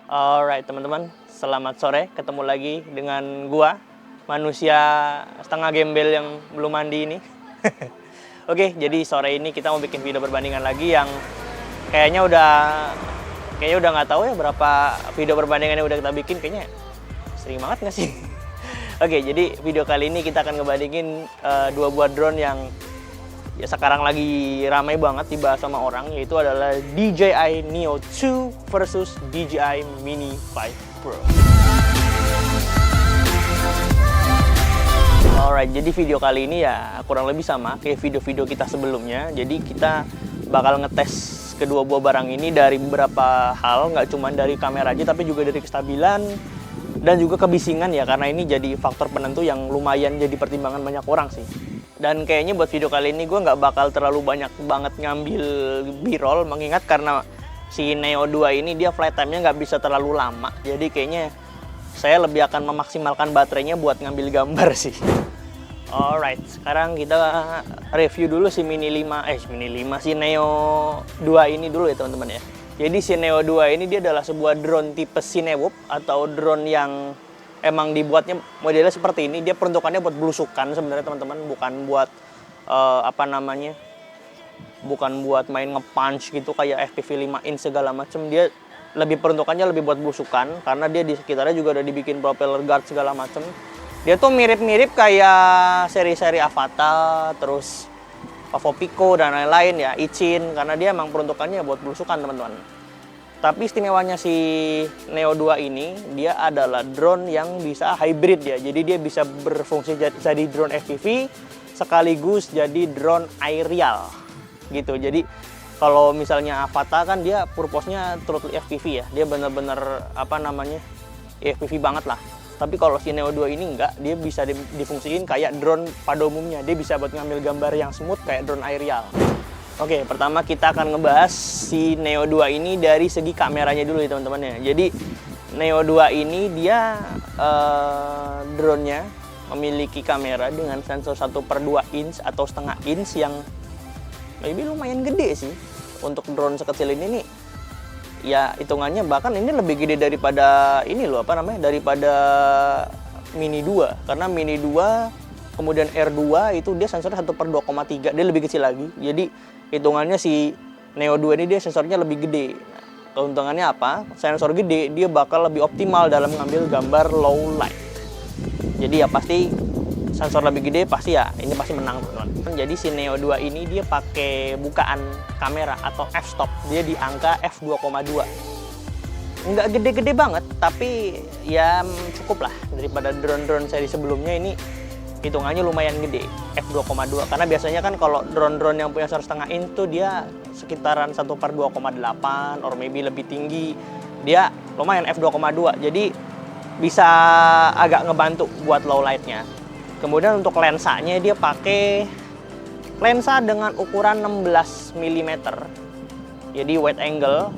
Alright teman-teman, selamat sore. Ketemu lagi dengan gua, manusia setengah gembel yang belum mandi ini. Oke, jadi sore ini kita mau bikin video perbandingan lagi yang kayaknya udah nggak tahu ya berapa video perbandingan yang udah kita bikin. Kayaknya sering banget nggak sih? Oke, jadi video kali ini kita akan ngebandingin dua buah drone yang ya sekarang lagi ramai banget dibahas sama orang, yaitu adalah DJI Neo 2 versus DJI Mini 5 Pro. Alright, jadi video kali ini ya kurang lebih sama kayak video-video kita sebelumnya. Jadi kita bakal ngetes kedua buah barang ini dari beberapa hal, nggak cuma dari kamera aja tapi juga dari kestabilan dan juga kebisingan ya, karena ini jadi faktor penentu yang lumayan jadi pertimbangan banyak orang sih. Dan kayaknya buat video kali ini gue nggak bakal terlalu banyak banget ngambil b-roll, mengingat karena si Neo 2 ini dia flight time-nya nggak bisa terlalu lama. Jadi kayaknya saya lebih akan memaksimalkan baterainya buat ngambil gambar sih. Alright, sekarang kita review dulu si Mini 5, si Neo 2 ini dulu ya teman-teman ya. Jadi si Neo 2 ini dia adalah sebuah drone tipe Cinewoop atau drone yang emang dibuatnya modelnya seperti ini. Dia peruntukannya buat belusukan sebenarnya teman-teman, bukan buat bukan buat main nge-punch gitu kayak FPV 5 inch segala macem. Dia lebih peruntukannya lebih buat belusukan karena dia di sekitarnya juga udah dibikin propeller guard segala macem. Dia tuh mirip-mirip kayak seri-seri Avata, terus Pavo Pico dan lain-lain ya, Ichin, karena dia emang peruntukannya buat belusukan teman-teman. Tapi istimewanya si Neo 2 ini, dia adalah drone yang bisa hybrid ya. Jadi dia bisa berfungsi jadi drone FPV sekaligus jadi drone aerial gitu. Jadi kalau misalnya Avata kan dia purpose-nya totally FPV ya. Dia bener-bener FPV banget lah. Tapi kalau si Neo 2 ini enggak, dia bisa difungsiin kayak drone pada umumnya. Dia bisa buat ngambil gambar yang smooth kayak drone aerial. Oke, pertama kita akan ngebahas si Neo 2 ini dari segi kameranya dulu ya teman-teman ya. Jadi Neo 2 ini dia drone-nya memiliki kamera dengan sensor 1/2 inch atau setengah inch yang maybe lumayan gede sih. Untuk drone sekecil ini nih, ya hitungannya bahkan ini lebih gede daripada daripada Mini 2. Karena Mini 2 kemudian R2 itu dia sensornya 1/2,3, dia lebih kecil lagi. Jadi hitungannya si Neo 2 ini dia sensornya lebih gede. Nah, keuntungannya apa? Sensor gede dia bakal lebih optimal dalam mengambil gambar low light. Jadi ya pasti sensor lebih gede pasti ya ini pasti menang teman-teman. Jadi si Neo 2 ini dia pakai bukaan kamera atau f-stop. Dia di angka f2,2. Nggak gede-gede banget, tapi ya cukup lah daripada drone-drone seri sebelumnya. Ini hitungannya lumayan gede, f2,2, karena biasanya kan kalau drone-drone yang punya sensor setengah inch tuh dia sekitaran 1/2,8 or maybe lebih tinggi. Dia lumayan f2,2, jadi bisa agak ngebantu buat low lightnya. Kemudian untuk lensanya dia pakai lensa dengan ukuran 16 mm, jadi wide angle.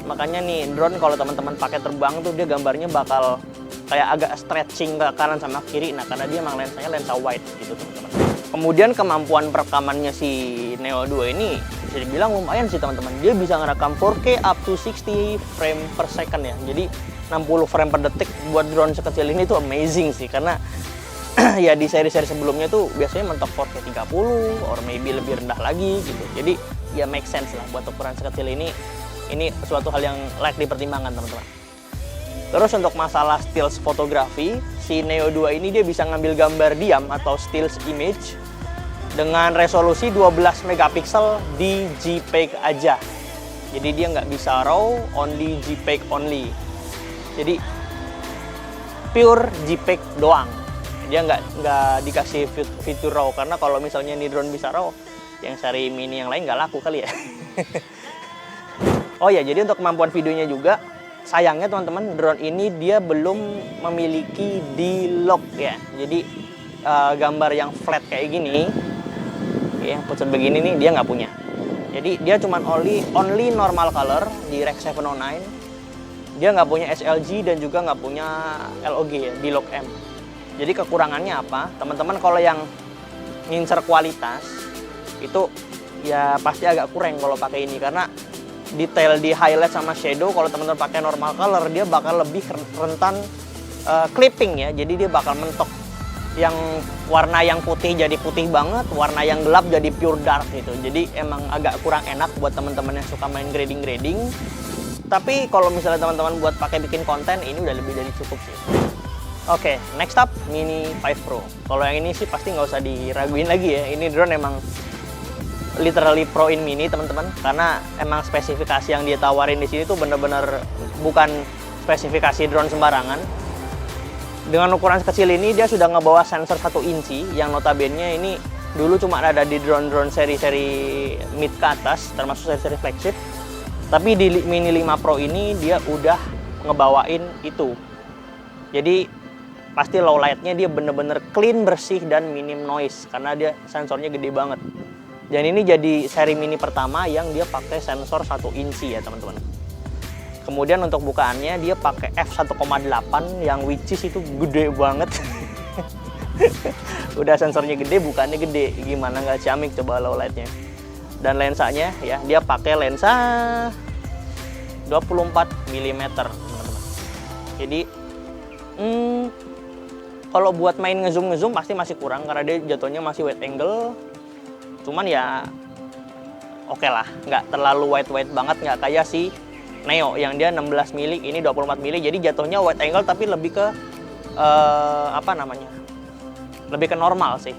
Makanya nih drone kalau teman-teman pakai terbang tuh dia gambarnya bakal kayak agak stretching ke kanan sama kiri. Nah, karena dia emang lensanya lensa wide gitu teman-teman. Kemudian kemampuan perekamannya si Neo 2 ini bisa dibilang lumayan sih teman-teman. Dia bisa ngerekam 4K up to 60 frame per second ya. Jadi 60 frame per detik buat drone sekecil ini tuh amazing sih, karena ya di seri-seri sebelumnya tuh biasanya mentok 4K 30 or maybe lebih rendah lagi gitu. Jadi ya make sense lah buat ukuran sekecil ini. Ini suatu hal yang layak dipertimbangkan teman-teman. Terus untuk masalah stills fotografi, si Neo 2 ini dia bisa ngambil gambar diam atau stills image dengan resolusi 12 megapiksel di JPEG aja. Jadi dia nggak bisa RAW, only JPEG only. Jadi pure JPEG doang. Dia nggak dikasih fitur RAW, karena kalau misalnya ini drone bisa RAW, yang seri Mini yang lain nggak laku kali ya. Oh ya, jadi untuk kemampuan videonya juga, sayangnya teman-teman drone ini dia belum memiliki D-Log ya. Jadi gambar yang flat kayak gini, yang pucat begini nih dia nggak punya. Jadi dia cuman only normal color di Rec 709. Dia nggak punya SLG dan juga nggak punya LOG ya, D-Log M. Jadi kekurangannya apa? Teman-teman kalau yang ngincer kualitas itu ya pasti agak kurang kalau pakai ini, karena detail di highlight sama shadow, kalau teman-teman pakai normal color, dia bakal lebih rentan clipping ya. Jadi dia bakal mentok. Yang warna yang putih jadi putih banget, warna yang gelap jadi pure dark gitu. Jadi emang agak kurang enak buat teman-teman yang suka main grading. Tapi kalau misalnya teman-teman buat pakai bikin konten, ini udah lebih dari cukup sih. Oke, next up Mini 5 Pro. Kalau yang ini sih pasti nggak usah diraguin lagi ya. Ini drone emang literally pro in mini teman-teman, karena emang spesifikasi yang dia tawarin di sini tuh bener-bener bukan spesifikasi drone sembarangan. Dengan ukuran sekecil ini dia sudah ngebawa sensor 1 inci yang notabene ini dulu cuma ada di drone-drone seri-seri mid ke atas, termasuk seri-seri flagship. Tapi di Mini 5 Pro ini dia udah ngebawain itu. Jadi pasti low light-nya dia bener-bener clean, bersih, dan minim noise karena dia sensornya gede banget. Dan ini jadi seri mini pertama yang dia pakai sensor 1 inci ya teman-teman. Kemudian untuk bukaannya dia pakai f1.8 yang which is itu gede banget. Udah sensornya gede, bukannya gede, gimana nggak ciamik coba low light-nya. Dan lensanya ya dia pakai lensa 24 mm teman-teman. Jadi kalau buat main ngezoom pasti masih kurang karena dia jatuhnya masih wide angle. Cuman ya oke lah, nggak terlalu wide banget, nggak kayak si Neo yang dia 16 mili, ini 24 mili. Jadi jatuhnya wide angle tapi lebih ke lebih ke normal sih.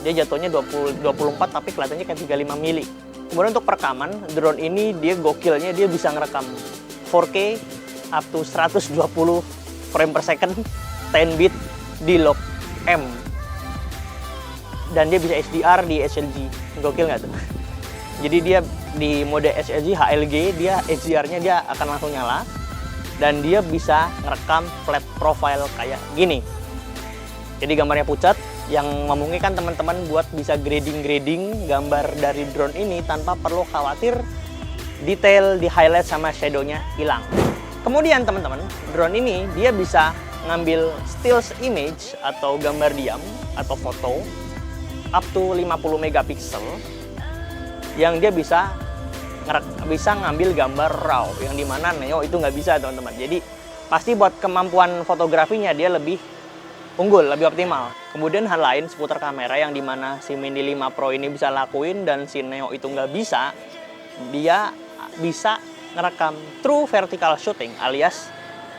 Dia jatuhnya 24 tapi kelihatannya kayak 35 mili. Kemudian untuk perekaman, drone ini dia gokilnya dia bisa ngerekam 4K up to 120 frame per second 10 bit di log M. Dan dia bisa HDR di HLG. Gokil nggak tuh? Jadi dia di mode HLG, HLG, dia HDR-nya dia akan langsung nyala. Dan dia bisa ngerekam flat profile kayak gini. Jadi gambarnya pucat, yang memungkinkan teman-teman buat bisa grading gambar dari drone ini tanpa perlu khawatir detail di highlight sama shadow-nya hilang. Kemudian teman-teman, drone ini dia bisa ngambil still image atau gambar diam atau foto up to 50 megapiksel yang dia bisa ngambil gambar raw, yang dimana Neo itu nggak bisa teman-teman. Jadi pasti buat kemampuan fotografinya dia lebih unggul, lebih optimal. Kemudian hal lain seputar kamera yang dimana si Mini 5 Pro ini bisa lakuin dan si Neo itu nggak bisa, dia bisa ngerekam true vertical shooting, alias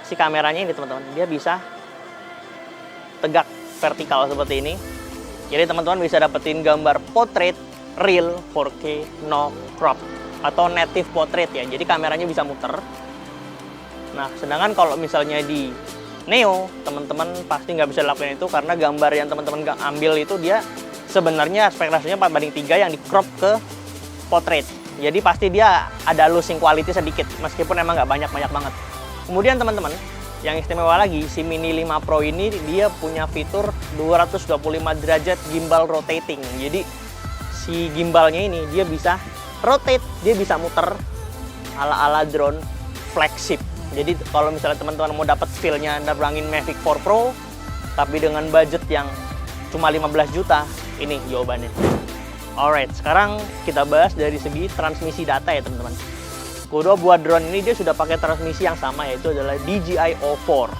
si kameranya ini teman-teman, dia bisa tegak vertikal seperti ini. Jadi teman-teman bisa dapetin gambar portrait real 4K no crop atau native portrait ya. Jadi kameranya bisa muter. Nah, sedangkan kalau misalnya di Neo, teman-teman pasti nggak bisa lakuin itu karena gambar yang teman-teman ambil itu dia sebenarnya aspek rasionya 4:3 yang di crop ke portrait. Jadi pasti dia ada losing quality sedikit meskipun emang nggak banyak banget. Kemudian teman-teman, yang istimewa lagi, si Mini 5 Pro ini dia punya fitur 225 derajat gimbal rotating. Jadi si gimbalnya ini dia bisa rotate, dia bisa muter ala-ala drone flagship. Jadi kalau misalnya teman-teman mau dapat feel-nya nerbangin Mavic 4 Pro tapi dengan budget yang cuma 15 juta, ini jawabannya. Alright, sekarang kita bahas dari segi transmisi data ya teman-teman. Kedua buat drone ini dia sudah pakai transmisi yang sama, yaitu adalah DJI O4.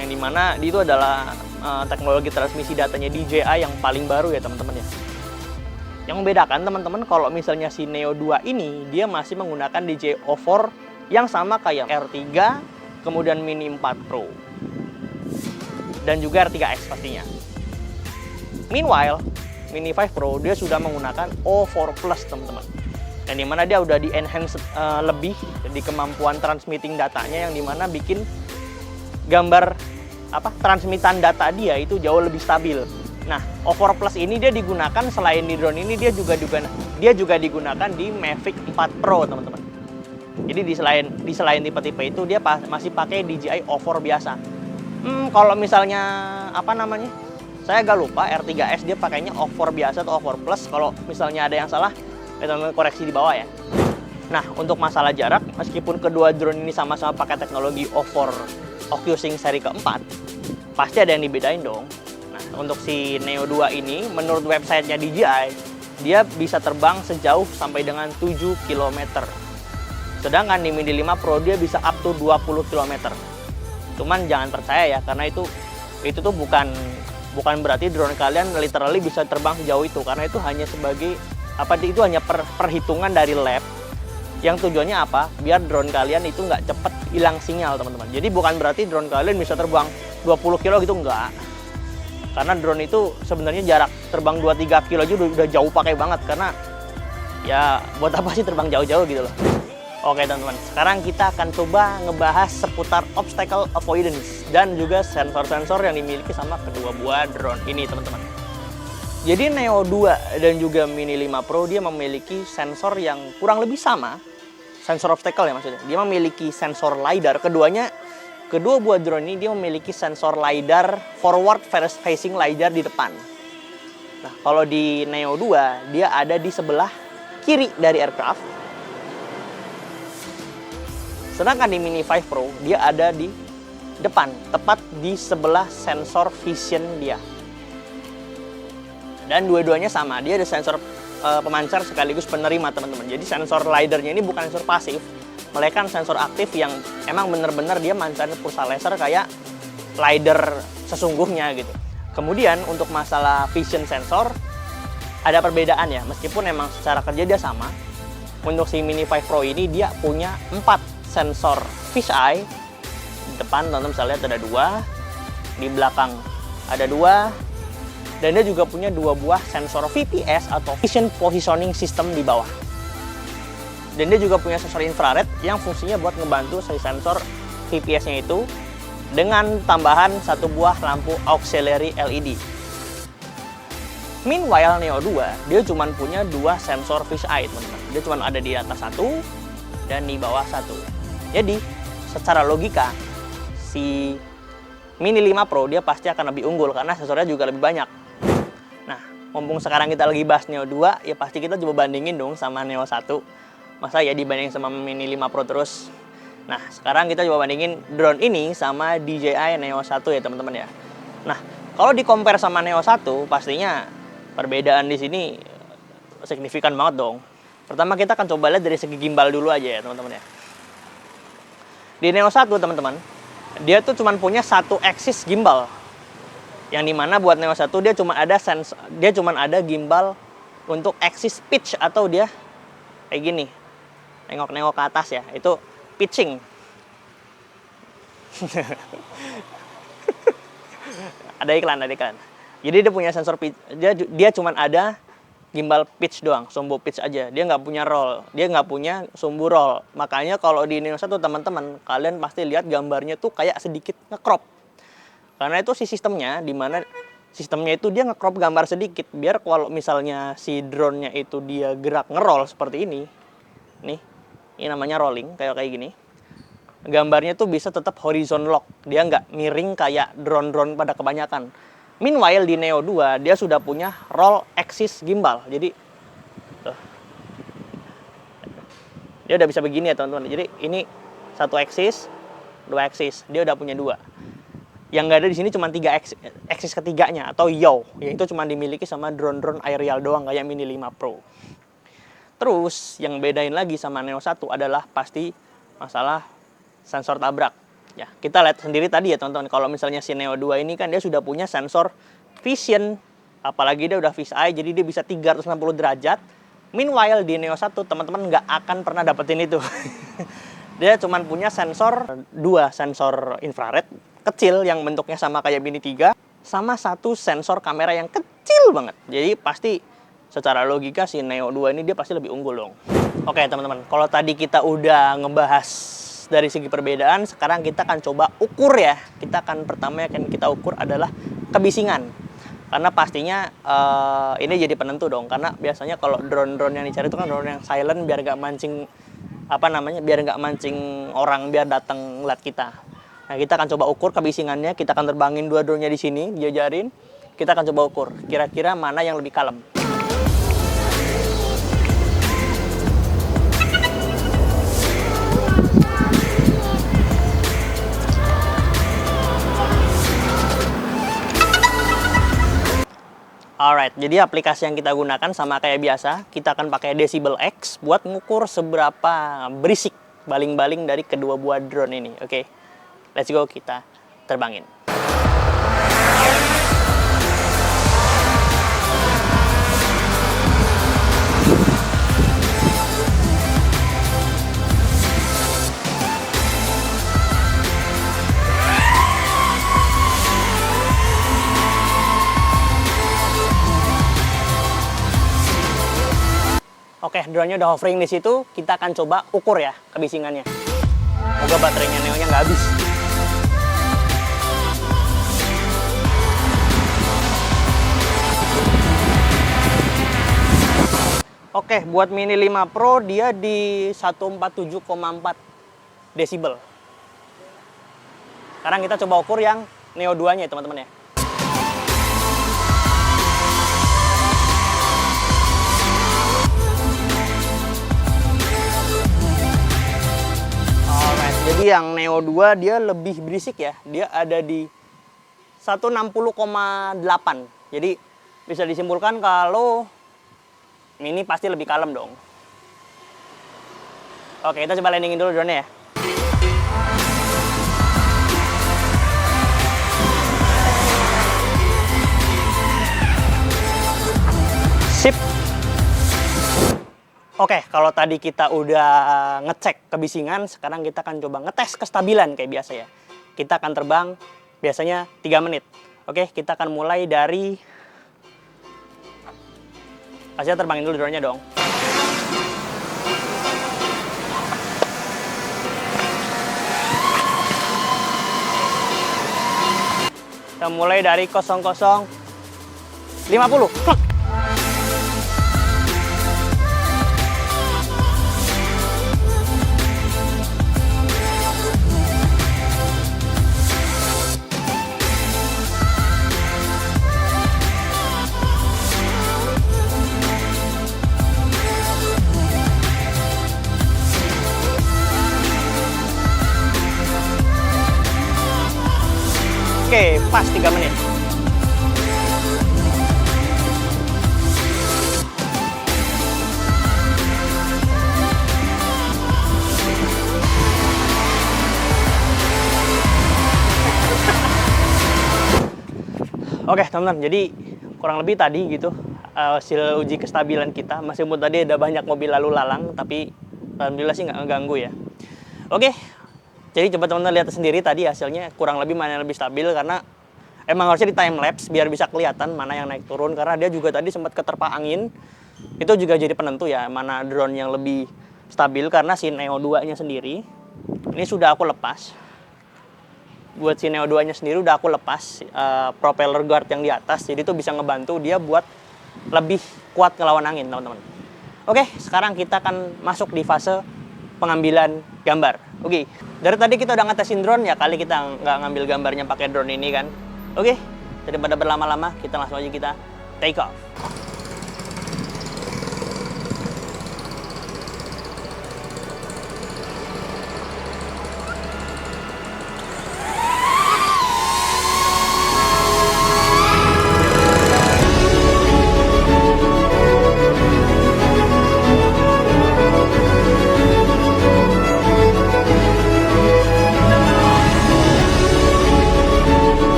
Yang dimana itu adalah teknologi transmisi datanya DJI yang paling baru ya teman-teman ya. Yang membedakan teman-teman kalau misalnya si Neo 2 ini dia masih menggunakan DJI O4 yang sama kayak R3, kemudian Mini 4 Pro, dan juga R3X pastinya. Meanwhile, Mini 5 Pro dia sudah menggunakan O4 Plus teman-teman. Dan dimana dia udah di-enhance lebih di kemampuan transmitting datanya, yang dimana bikin gambar transmitan data dia itu jauh lebih stabil. Nah, O4 Plus ini dia digunakan selain di drone ini dia juga digunakan di Mavic 4 Pro teman-teman. Jadi di selain tipe-tipe itu dia masih pakai DJI O4 biasa. Kalau misalnya saya agak lupa R3S dia pakainya O4 biasa atau O4 Plus. Kalau misalnya ada yang salah, teman-teman koreksi di bawah ya. Nah, untuk masalah jarak, meskipun kedua drone ini sama-sama pakai teknologi O4 OcuSync seri keempat, pasti ada yang dibedain dong. Nah, untuk si Neo 2 ini, menurut websitenya DJI, dia bisa terbang sejauh sampai dengan 7 km. Sedangkan di Mini 5 Pro dia bisa up to 20 km. Cuman jangan percaya ya, karena itu tuh bukan berarti drone kalian literally bisa terbang sejauh itu, karena itu hanya sebagai itu hanya perhitungan dari lab yang tujuannya apa? Biar drone kalian itu nggak cepet hilang sinyal, teman-teman. Jadi bukan berarti drone kalian bisa terbang 20 kilo gitu, enggak. Karena drone itu sebenarnya jarak terbang 2-3 kilo aja udah jauh pakai banget, karena ya buat apa sih terbang jauh-jauh gitu loh. Oke teman-teman, sekarang kita akan coba ngebahas seputar obstacle avoidance dan juga sensor-sensor yang dimiliki sama kedua buah drone ini, teman-teman. Jadi Neo 2 dan juga Mini 5 Pro dia memiliki sensor yang kurang lebih sama, sensor obstacle ya maksudnya. Dia memiliki sensor LiDAR, kedua buah drone ini dia memiliki sensor LiDAR forward facing LiDAR di depan. Nah, kalau di Neo 2 dia ada di sebelah kiri dari aircraft. Sedangkan di Mini 5 Pro, dia ada di depan, tepat di sebelah sensor vision dia. Dan dua-duanya sama, dia ada sensor pemancar sekaligus penerima, teman-teman. Jadi sensor LiDAR-nya ini bukan sensor pasif, melainkan sensor aktif yang emang bener-bener dia mancarin pulsa laser kayak LiDAR sesungguhnya gitu. Kemudian untuk masalah vision sensor, ada perbedaan ya, meskipun emang secara kerja dia sama. Untuk si Mini 5 Pro ini dia punya 4 sensor fisheye. Di depan teman-teman bisa lihat ada 2, di belakang ada 2, dan dia juga punya 2 buah sensor VPS atau Vision Positioning System di bawah. Dan dia juga punya sensor infrared yang fungsinya buat ngebantu si sensor VPS-nya itu dengan tambahan 1 buah lampu auxiliary LED. Meanwhile Neo 2 dia cuma punya 2 sensor fisheye, teman-teman. Dia cuma ada di atas 1 dan di bawah 1. Jadi, secara logika, si Mini 5 Pro dia pasti akan lebih unggul karena sensornya juga lebih banyak. Nah, mumpung sekarang kita lagi bahas Neo 2, ya pasti kita coba bandingin dong sama Neo 1. Masa ya dibandingin sama Mini 5 Pro terus? Nah, sekarang kita coba bandingin drone ini sama DJI Neo 1 ya, teman-teman ya. Nah, kalau di-compare sama Neo 1, pastinya perbedaan di sini signifikan banget dong. Pertama kita akan coba lihat dari segi gimbal dulu aja ya, teman-teman ya. Di Neo 1 teman-teman, dia tuh cuma punya 1 axis gimbal. Yang dimana buat Neo 1 dia cuma ada gimbal untuk axis pitch, atau dia kayak gini. Nengok-nengok ke atas ya, itu pitching. Ada iklan. Jadi dia punya sensor pitch, dia cuma ada gimbal pitch doang, sumbu pitch aja. Dia nggak punya roll, dia nggak punya sumbu roll. Makanya kalau di Neo 1 teman-teman, kalian pasti lihat gambarnya tuh kayak sedikit nge-crop. Karena itu si sistemnya, dimana sistemnya itu dia nge-crop gambar sedikit, biar kalau misalnya si drone-nya itu dia gerak nge-roll seperti ini. Nih, ini namanya rolling, kayak gini. Gambarnya tuh bisa tetap horizon lock, dia nggak miring kayak drone-drone pada kebanyakan. Meanwhile di Neo 2 dia sudah punya roll axis gimbal. Jadi tuh, dia udah bisa begini ya teman-teman. Jadi ini 1 axis, 2 axis, dia udah punya 2. Yang nggak ada di sini cuma 3 axis ketiganya atau yaw, yang itu cuma dimiliki sama drone-drone aerial doang kayak Mini 5 Pro. Terus yang bedain lagi sama Neo 1 adalah pasti masalah sensor tabrak. Ya, kita lihat sendiri tadi ya teman-teman, kalau misalnya si Neo 2 ini kan dia sudah punya sensor vision, apalagi dia udah fisheye, jadi dia bisa 360 derajat. Meanwhile di Neo 1 teman-teman nggak akan pernah dapetin itu. Dia cuma punya sensor 2 sensor infrared kecil yang bentuknya sama kayak Mini 3, sama 1 sensor kamera yang kecil banget. Jadi pasti secara logika si Neo 2 ini dia pasti lebih unggul dong. Oke teman-teman, kalau tadi kita udah ngebahas dari segi perbedaan, sekarang kita akan coba ukur ya. Pertama yang kita ukur adalah kebisingan. Karena pastinya ini jadi penentu dong. Karena biasanya kalau drone-drone yang dicari itu kan drone yang silent, biar nggak mancing biar nggak mancing orang biar datang ngeliat kita. Nah, kita akan coba ukur kebisingannya. Kita akan terbangin 2 drone-nya di sini, diajarin. Kita akan coba ukur kira-kira mana yang lebih kalem. Alright, jadi aplikasi yang kita gunakan sama kayak biasa, kita akan pakai Decibel X buat ngukur seberapa berisik baling-baling dari kedua buah drone ini. Oke, let's go, kita terbangin. Oke, drone-nya udah hovering di situ. Kita akan coba ukur ya kebisingannya. Semoga baterainya Neo-nya nggak habis. Oke, buat Mini 5 Pro dia di 147,4 desibel. Sekarang kita coba ukur yang Neo 2-nya ya teman-teman ya. Jadi yang Neo 2 dia lebih berisik ya. Dia ada di 160,8. Jadi bisa disimpulkan kalau Mini pasti lebih kalem dong. Oke, kita coba landingin dulu drone-nya ya. Sip. Oke, kalau tadi kita udah ngecek kebisingan, sekarang kita akan coba ngetes kestabilan kayak biasa ya. Kita akan terbang biasanya 3 menit. Oke, kita akan mulai dari... Pasti terbangin dulu drone-nya dong. Kita mulai dari 00.50. Plek. Oke, pas 3 menit. Oke teman-teman, jadi kurang lebih tadi gitu hasil uji kestabilan kita. Meskipun tadi ada banyak mobil lalu lalang, tapi alhamdulillah sih nggak ngeganggu ya. Oke, jadi coba teman-teman lihat sendiri tadi hasilnya kurang lebih mana yang lebih stabil, karena emang harusnya di time lapse biar bisa kelihatan mana yang naik turun, karena dia juga tadi sempat keterpa angin. Itu juga jadi penentu ya mana drone yang lebih stabil, karena si Neo 2-nya sendiri ini sudah aku lepas. Buat si Neo 2-nya sendiri udah aku lepas propeller guard yang di atas, jadi itu bisa ngebantu dia buat lebih kuat ngelawan angin teman-teman. Oke, sekarang kita akan masuk di fase pengambilan gambar. Oke, dari tadi kita udah ngetesin drone ya, kali kita nggak ngambil gambarnya pakai drone ini kan. Oke, daripada berlama-lama kita langsung aja kita take off.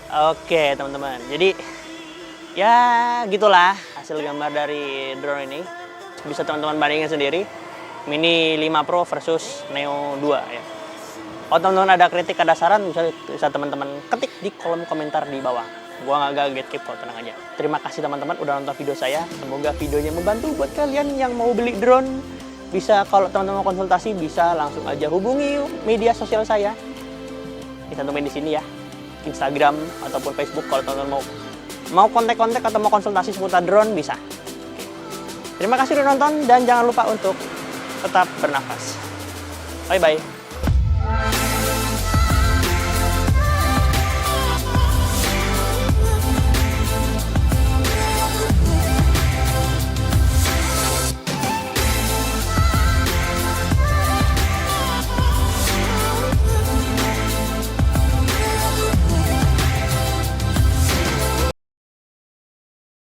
Oke teman-teman, jadi ya gitulah hasil gambar dari drone ini. Bisa teman-teman bandingin sendiri Mini 5 Pro versus Neo 2 ya. Kalau teman-teman ada kritik, ada saran, bisa teman-teman ketik di kolom komentar di bawah. Gua nggak gatekeep kok, tenang aja. Terima kasih teman-teman udah nonton video saya. Semoga videonya membantu buat kalian yang mau beli drone. Bisa, kalau teman-teman mau konsultasi, bisa langsung aja hubungi media sosial saya. Dicantumin di sini ya, Instagram ataupun Facebook. Kalau teman-teman mau kontak-kontak atau mau konsultasi seputar drone bisa. Oke. Terima kasih udah nonton dan jangan lupa untuk tetap bernafas. Bye-bye.